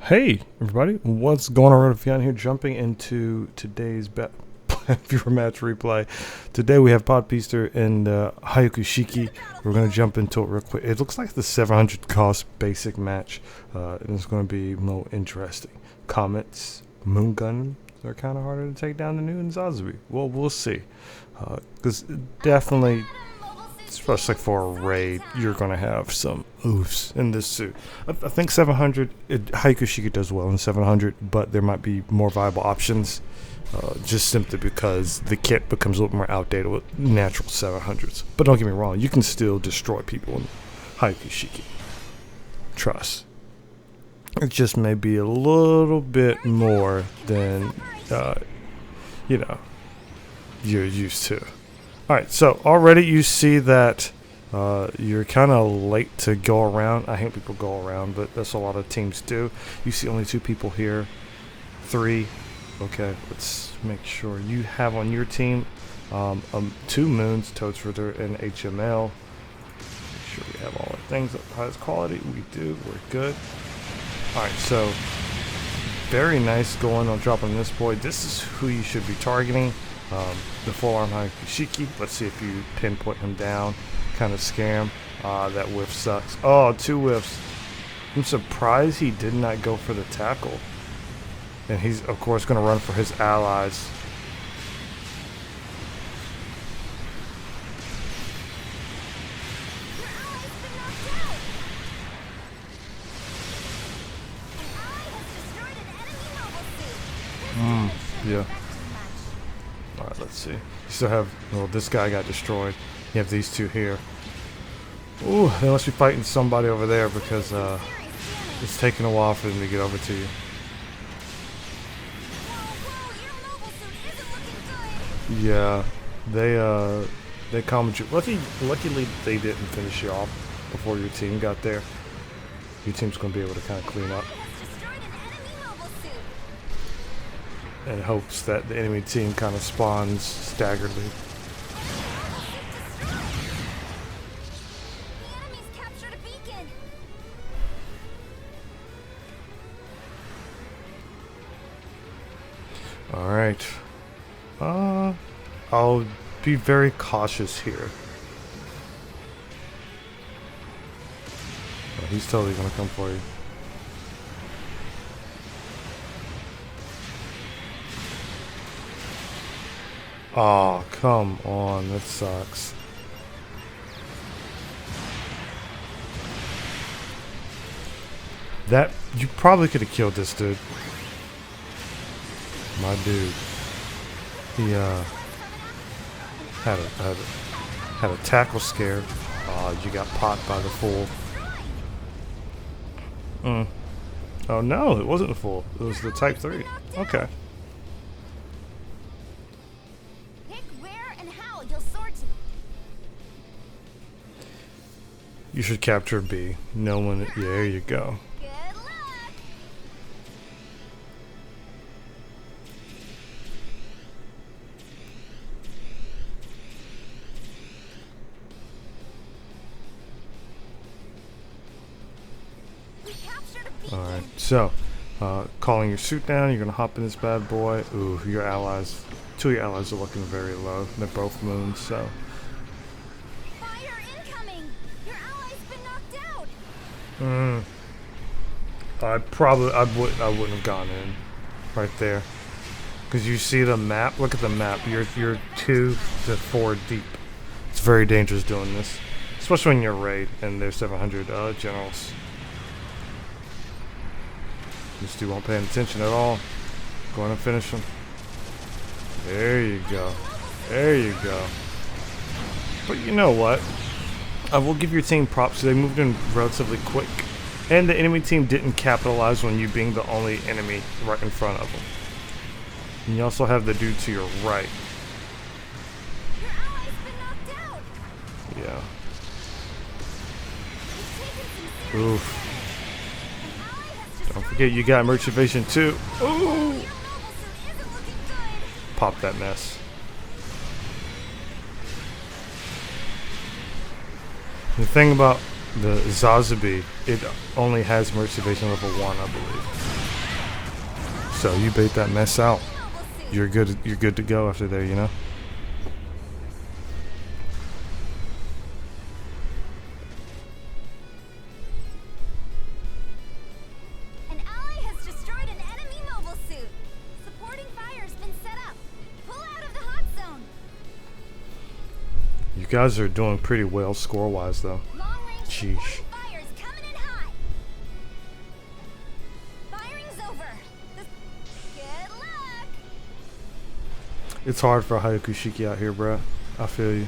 Hey, everybody, what's going on? RedWolfVion here, jumping into today's viewer match replay. Today we have Podpester and Hyaku Shiki. We're going to jump into it real quick. It looks like the 700 cost basic match, and it's going to be more interesting. Comets, moon gun are kind of harder to take down than New and Zazubi. Well, we'll see. Because definitely, especially for a raid, you're going to have some oofs in this suit. I think 700, Hyaku Shiki does well in 700, but there might be more viable options, just simply because the kit becomes a little more outdated with natural 700s. But don't get me wrong, you can still destroy people in Hyaku Shiki. Trust. It just may be a little bit more than, you're used to. Alright, so already you see that you're kind of late to go around. I hate people go around, but that's a lot of teams do. You see only 2 people here. 3. Okay, let's make sure you have on your team 2 moons, Toadsfurther and HML. Make sure we have all our things at highest quality. We do. We're good. Alright, so very nice going on dropping this boy. This is who you should be targeting. The full arm Hyaku Shiki. Let's see if you pinpoint him down. Kind of scare him. That whiff sucks. Oh, 2 whiffs. I'm surprised he did not go for the tackle. And he's, of course, going to run for his allies. Yeah. Alright, let's see. You still have, well, this guy got destroyed. You have these 2 here. Ooh, they must be fighting somebody over there because it's taking a while for them to get over to you. Yeah, they calmed you. Luckily they didn't finish you off before your team got there. Your team's gonna be able to kind of clean up. In hopes that the enemy team kind of spawns staggeredly. Alright. I'll be very cautious here. Oh, he's totally gonna come for you. Oh, come on, that sucks. That, you probably could have killed this dude. My dude. He, had a tackle scare. You got popped by the fool. Oh no, it wasn't the fool. It was the Type 3. Okay. You should capture B. No one. Yeah, there you go. Alright, so calling your suit down, you're gonna hop in this bad boy. Ooh, your allies. 2 of your allies are looking very low. They're both moons, so. I wouldn't have gone in right there, because you see the map. Look at the map. You're 2 to 4 deep. It's very dangerous doing this, especially when you're raid and there's 700 generals. This dude won't pay attention at all. Going to finish him. There you go. There you go. But you know what? I will give your team props. They moved in relatively quick. And the enemy team didn't capitalize on you being the only enemy right in front of them. And you also have the dude to your right. Yeah. Oof. Don't forget you got merch evasion too. Ooh. Pop that mess. The thing about the Zazubi, it only has mercy evasion level 1, I believe. So you bait that mess out. You're good to go after there, you know? An ally has destroyed an enemy mobile suit. Supporting fire's been set up. Pull out of the hot zone. You guys are doing pretty well score-wise, though. Long-range Sheesh. supporting fire's coming in hot. Firing's over. Good luck. It's hard for Hyaku Shiki out here, bruh. I feel you.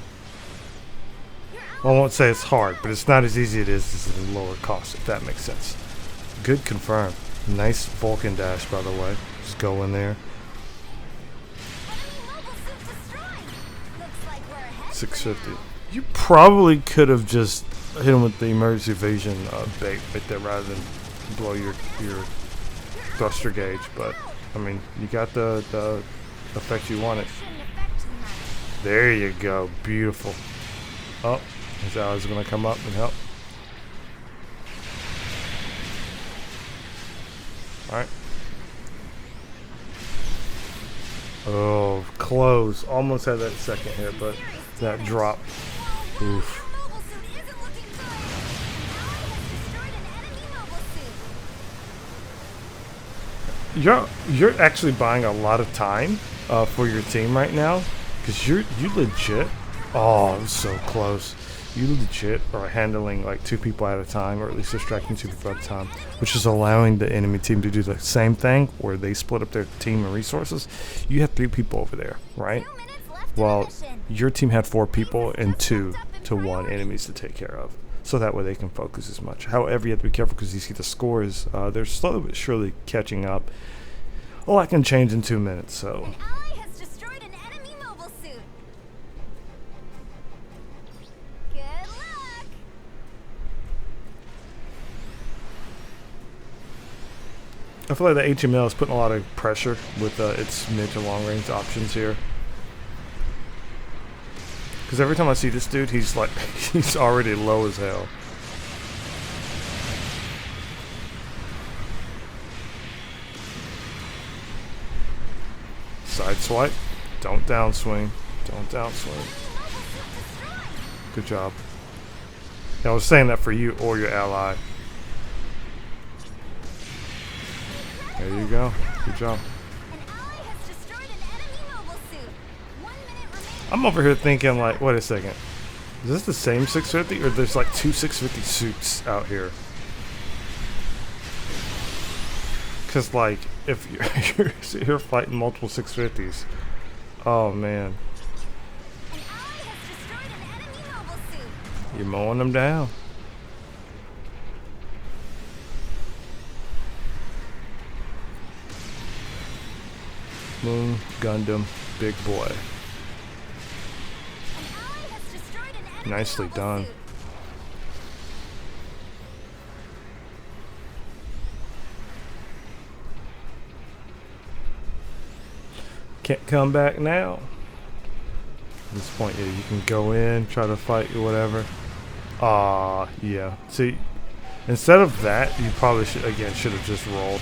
Your I won't say it's hard, but it's not as easy as it is at a lower cost, if that makes sense. Good confirm. Nice Vulcan dash, by the way. Just go in there. enemy mobile suit destroyed. Looks like we're ahead. 650. You probably could have just hit him with the emergency evasion bait right there rather than blow your thruster gauge. But, I mean, you got the effect you wanted. Shouldn't affect too much. There you go. Beautiful. Oh, his ally's going to come up and help. Alright. Oh, close. Almost had that second hit, but that drop. Oof. Your mobile suit isn't looking good. An ally has destroyed an enemy mobile suit. You're actually buying a lot of time for your team right now, because you legit. Oh, it was so close. You legit are handling like 2 people at a time, or at least distracting 2 people at a time, which is allowing the enemy team to do the same thing where they split up their team and resources. You have 3 people over there, right? 2 minutes left in Well, the mission. your team had 4 people and 2 to 1 enemies to take care of, so that way they can focus as much. However, you have to be careful because you see the scores. They're slowly but surely catching up. A lot can change in 2 minutes, so. An ally has destroyed an enemy mobile suit. Good luck. I feel like the HML is putting a lot of pressure with its mid to long range options here. Because every time I see this dude, he's like, he's already low as hell. Side swipe. Don't downswing. Don't downswing. Good job. Yeah, I was saying that for you or your ally. There you go. Good job. An ally has destroyed an enemy mobile suit. 1 minute remaining. I'm over here thinking like, wait a second. Is this the same 650 or there's like 2 650 suits out here? Because like, if you're fighting multiple 650s, oh man, An ally has destroyed an enemy mobile suit. you're mowing them down. Moon Gundam, big boy. An ally has destroyed an enemy Nicely mobile done. suit. Can't come back now. At this point, yeah, you can go in, try to fight or whatever. Yeah. See, instead of that, you probably should have just rolled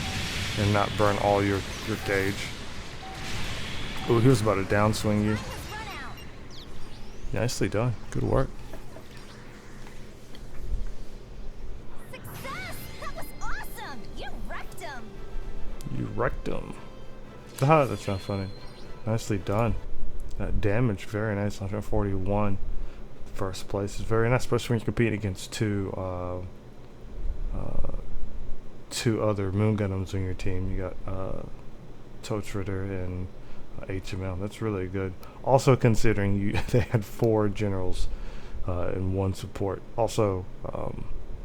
and not burn all your gauge. Oh, he was about to downswing you. Time has run out. Nicely done. Good work. Success! That was awesome! You wrecked him! You wrecked him. Ah, that's not funny. Nicely done. That damage, very nice. 141. First place is very nice, especially when you compete against two other Moon Gundams on your team. You got Totes Ritter and HML. That's really good. Also, considering they had 4 generals and 1 support. Also,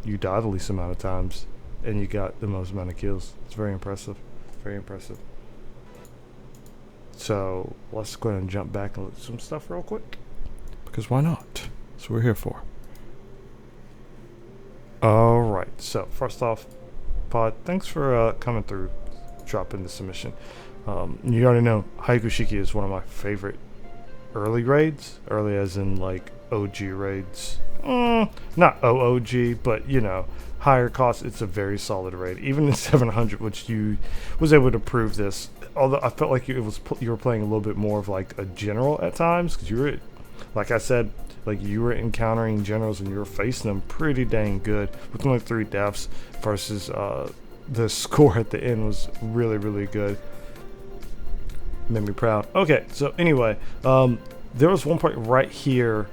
you died the least amount of times, and you got the most amount of kills. It's very impressive. Very impressive. So let's go ahead and jump back and look at some stuff real quick, because why not? That's what we're here for. All right. So first off, Pod, thanks for coming through, dropping the submission. You already know Hyaku Shiki is one of my favorite early raids, early as in like OG raids. Not OOG, but you know, higher cost. It's a very solid raid, even in 700, which you was able to prove this. Although I felt like you were playing a little bit more of like a general at times, because you were, like I said, like you were encountering generals and you were facing them pretty dang good with only 3 deaths versus the score at the end was really, really good. Made me proud. Okay, so anyway, there was one point right here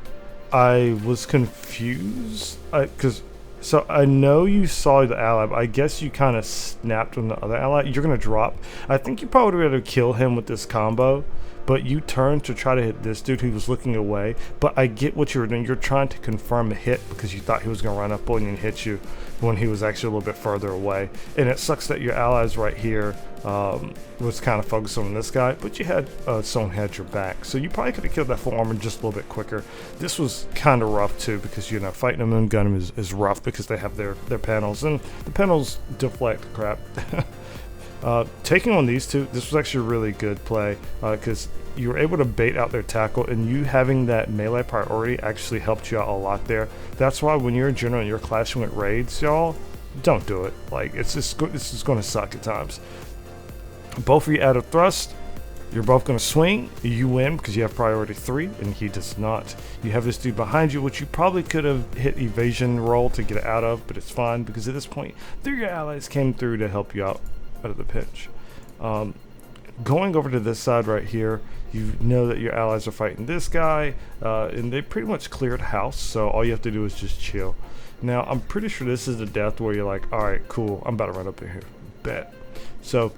I was confused because so I know you saw the ally, but I guess you kind of snapped on the other ally. You're gonna drop. I think you probably would have killed him with this combo, but you turned to try to hit this dude who was looking away. But I get what you were doing. You're trying to confirm a hit because you thought he was gonna run up on you and hit you when he was actually a little bit further away. And it sucks that your allies right here was kind of focused on this guy, but you had someone had your back, so you probably could have killed that full armor just a little bit quicker. This was kind of rough too, because you know fighting a moon gunner is rough because they have their panels, and the panels deflect crap. Taking on these two, this was actually a really good play because you were able to bait out their tackle, and you having that melee priority actually helped you out a lot there. That's why when you're a general and you're clashing with raids, y'all, don't do it. Like this is going to suck at times. Both of you out of thrust, you're both going to swing. You win because you have priority 3 and he does not. You have this dude behind you, which you probably could have hit evasion roll to get it out of, but it's fine because at this point 3 of your allies came through to help you out of the pinch. Going over to this side right here, you know that your allies are fighting this guy, and they pretty much cleared house, so all you have to do is just chill. Now I'm pretty sure this is the death where you're like, alright, cool, I'm about to run up in here. Bet. So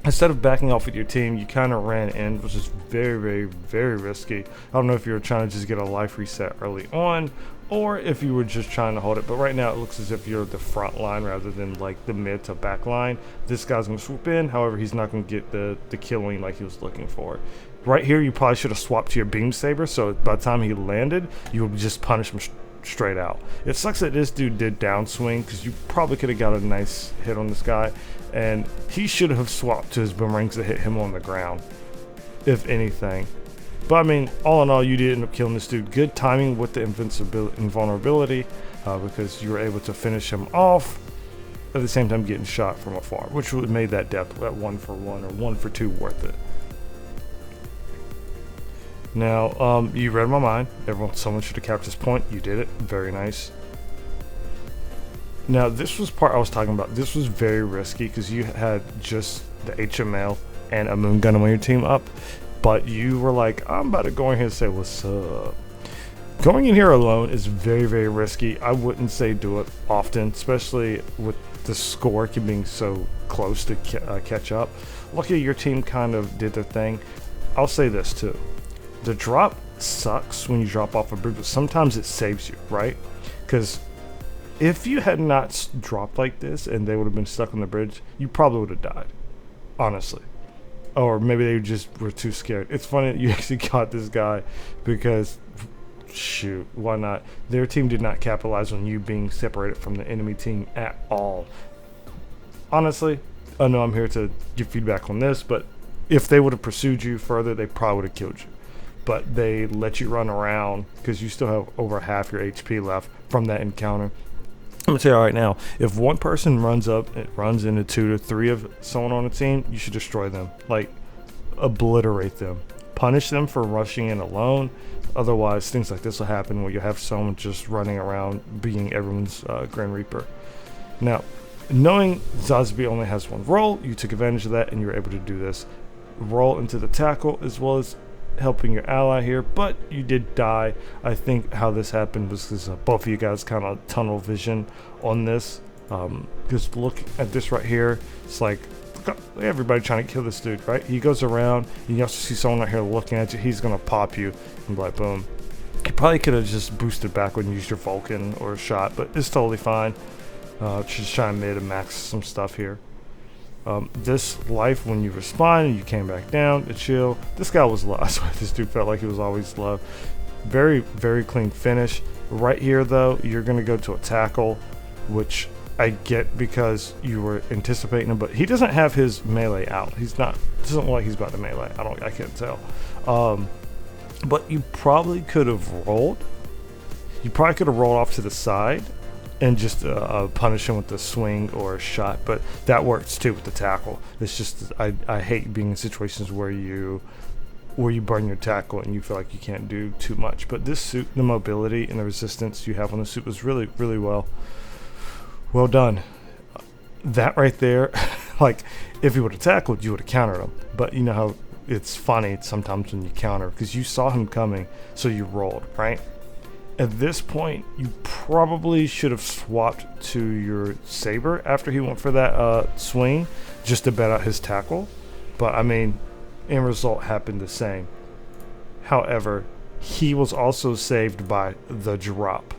instead of backing off with your team, you kind of ran in, which is very, very, very risky. I don't know if you were trying to just get a life reset early on, or if you were just trying to hold it. But right now it looks as if you're the front line rather than like the mid to back line. This guy's going to swoop in, however, he's not going to get the killing like he was looking for. Right here, you probably should have swapped to your beam saber, so by the time he landed, you would just punish him straight out. It sucks that this dude did downswing because you probably could have got a nice hit on this guy, and he should have swapped to his boomerangs to hit him on the ground, if anything. But I mean, all in all, you did end up killing this dude. Good timing with the invulnerability because you were able to finish him off at the same time getting shot from afar, which would have made that death at 1 for 1 or 1 for 2 worth it. Now, you read my mind. Someone should have captured this point. You did it. Very nice. Now, this was part I was talking about. This was very risky because you had just the HML and a moon gun on your team up, but you were like, I'm about to go in here and say what's up. Going in here alone is very, very risky. I wouldn't say do it often, especially with the score being so close to catch up. Luckily, your team kind of did their thing. I'll say this too. The drop sucks when you drop off a bridge, but sometimes it saves you, right? Because if you had not dropped like this and they would have been stuck on the bridge, you probably would have died, honestly. Or maybe they just were too scared. It's funny that you actually got this guy because, shoot, why not? Their team did not capitalize on you being separated from the enemy team at all. Honestly, I know I'm here to give feedback on this, but if they would have pursued you further, they probably would have killed you. But they let you run around because you still have over half your HP left from that encounter. I'm gonna tell you right now, if one person runs up, it runs into 2 to 3 of someone on the team, you should destroy them. Like, obliterate them. Punish them for rushing in alone. Otherwise, things like this will happen where you have someone just running around being everyone's Grand Reaper. Now, knowing Zazbi only has 1 roll, you took advantage of that and you were able to do this. Roll into the tackle as well as helping your ally here, but you did die. I think how this happened was because both of you guys kind of tunnel vision on this. Just look at this right here. It's like everybody trying to kill this dude, right? He goes around, you also see someone right here looking at you. He's gonna pop you and be like, boom. You probably could have just boosted backward and used your Vulcan or a shot, but it's totally fine. Just trying to max some stuff here. This life, when you respawn and you came back down to chill, this guy was low. I swear this dude felt like he was always low. Very, very clean finish. Right here, though, you're going to go to a tackle, which I get because you were anticipating him, but he doesn't have his melee out. He's not, doesn't look like he's about to melee. I can't tell. but you probably could have rolled. You probably could have rolled off to the side and just punish him with a swing or a shot, but that works too with the tackle. It's just I hate being in situations where you burn your tackle and you feel like you can't do too much. But this suit, the mobility and the resistance you have on the suit was really, really well done. That right there, like if he would have tackled, you would have countered him. But you know how it's funny sometimes when you counter because you saw him coming, so you rolled, right? At this point, you probably should have swapped to your saber after he went for that swing, just to bet out his tackle. But I mean, end result happened the same. However, he was also saved by the drop,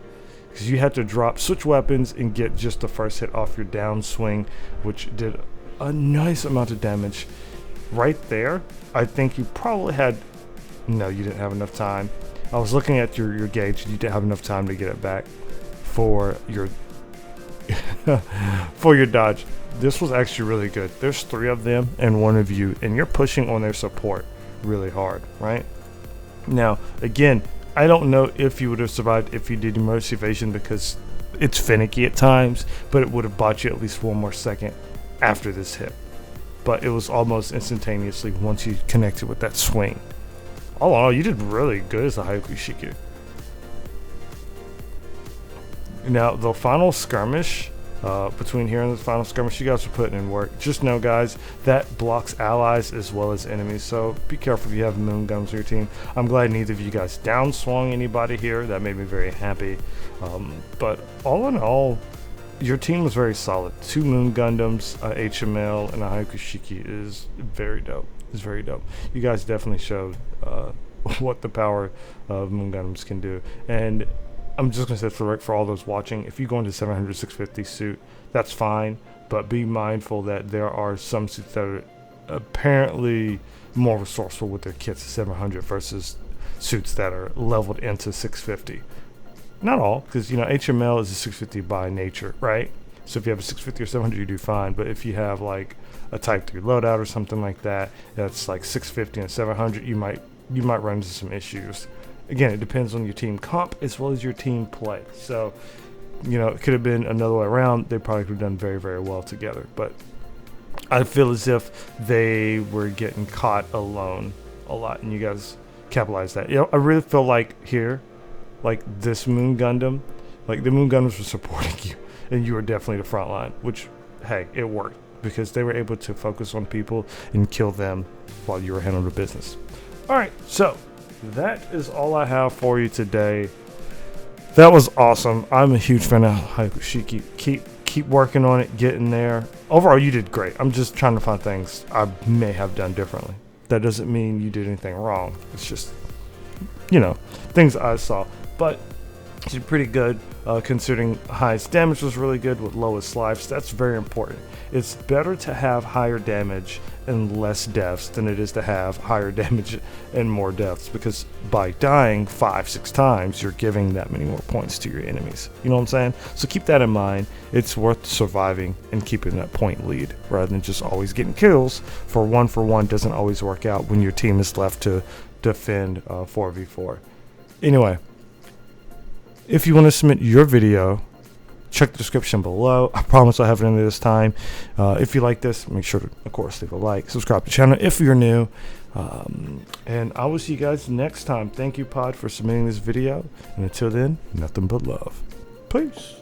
because you had to switch weapons and get just the first hit off your down swing, which did a nice amount of damage. Right there, I think you probably had... No, you didn't have enough time. I was looking at your gauge, and you didn't have enough time to get it back for your for your dodge. This was actually really good. There's 3 of them and 1 of you, and you're pushing on their support really hard, right? Now, again, I don't know if you would have survived if you did emergency evasion, because it's finicky at times, but it would have bought you at least 1 more second after this hit. But it was almost instantaneously once you connected with that swing. All in all, you did really good as a Hyaku Shiki. Now, the final skirmish, between here and the final skirmish, you guys are putting in work. Just know, guys, that blocks allies as well as enemies, so be careful if you have moon guns on your team. I'm glad neither of you guys down swung anybody here. That made me very happy. But all in all, your team was very solid. 2 moon Gundams, a HML, and a Hyaku Shiki is very dope. It's very dope. You guys definitely showed what the power of moon Gundams can do. And I'm just going to say for all those watching, if you go into 700, 650 suit, that's fine. But be mindful that there are some suits that are apparently more resourceful with their kits at 700 versus suits that are leveled into 650. Not all, because, you know, HML is a 650 by nature, right? So if you have a 650 or 700, you do fine. But if you have like a Type 3 loadout or something like that, that's like 650 and 700, you might run into some issues. Again, it depends on your team comp as well as your team play. So, you know, it could have been another way around. They probably could have done very, very well together. But I feel as if they were getting caught alone a lot, and you guys capitalized that. You know, I really feel like here, like this Moon Gundam, like the Moon Gundams were supporting you, and you were definitely the front line, which, hey, it worked because they were able to focus on people and kill them while you were handling the business. All right, so that is all I have for you today. That was awesome. I'm a huge fan of Hyaku Shiki. Keep working on it, getting there. Overall, you did great. I'm just trying to find things I may have done differently. That doesn't mean you did anything wrong. It's just, you know, things I saw. But you did pretty good, considering highest damage was really good with lowest lives. That's very important. It's better to have higher damage and less deaths than it is to have higher damage and more deaths, because by dying 5-6 times, you're giving that many more points to your enemies. You know what I'm saying? So keep that in mind. It's worth surviving and keeping that point lead rather than just always getting kills. For one doesn't always work out when your team is left to defend 4v4. Anyway, if you want to submit your video, check the description below. I promise I'll have it in there this time. If you like this, make sure to, of course, leave a like, subscribe to the channel if you're new. And I will see you guys next time. Thank you, Pod, for submitting this video. And until then, nothing but love. Peace.